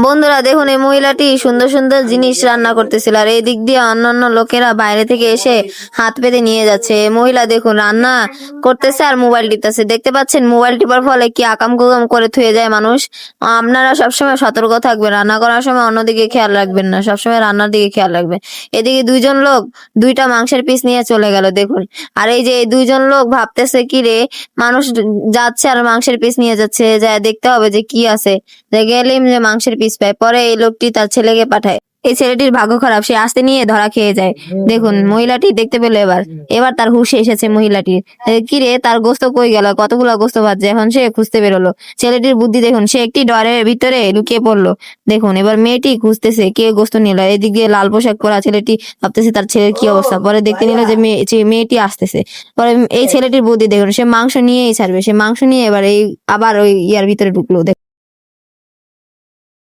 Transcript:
বন্ধুরা দেখুন, এই মহিলাটি সুন্দর সুন্দর জিনিস রান্না করতেছিল, আর এই দিক দিয়ে অন্যান্য লোকেরা বাইরে থেকে এসে হাত পেতে নিয়ে যাচ্ছে। এই মহিলা দেখুন রান্না করতেছে আর মোবাইল টিপতেছে। দেখতে পাচ্ছেন মোবাইল টিপার ফলে কি আকাম কুকাম করে থুয়ে যায় মানুষ। আপনারা সবসময় সতর্ক থাকবেন, রান্না করার সময় অন্যদিকে খেয়াল রাখবেন না, সবসময় রান্নার দিকে খেয়াল রাখবেন। এদিকে দুইজন লোক দুইটা মাংসের পিস নিয়ে চলে গেল দেখুন। আর এই যে এই দুইজন লোক ভাবতেছে কি রে, মানুষ যাচ্ছে আর মাংসের পিস নিয়ে যাচ্ছে, যা দেখতে হবে যে কি আছে, গেলেই যে মাংসের পিস পায়। পরে এই লোকটি তার ছেলেকে পাঠায়। এই ছেলেটির ভাগ্য খারাপ, সে আস্তে নিয়ে ধরা খেয়ে যায়। দেখুন মহিলাটি দেখতে পেলো, এবার এবার তার হুঁশে এসেছে মহিলাটির। কিরে, তার গোস্ত কই গেল, কতগুলো গোস্ত ভাজছে, এখন সে খুঁজতে বেরোলো। ছেলেটির বুদ্ধি দেখুন, সে একটি ডরের ভিতরে লুকিয়ে পড়লো। দেখুন এবার মেয়েটি খুঁজতেছে কে গোস্ত নিল। এদিক দিয়ে লাল পোশাক পরা ছেলেটি ভাবতেছে তার ছেলের কি অবস্থা। পরে দেখতে নিল যে মেয়েটি আসতেছে। পরে এই ছেলেটির বুদ্ধি দেখুন, সে মাংস নিয়েই ছাড়বে, সে মাংস নিয়ে এবার এই আবার ওই ইয়ার ভিতরে ঢুকলো।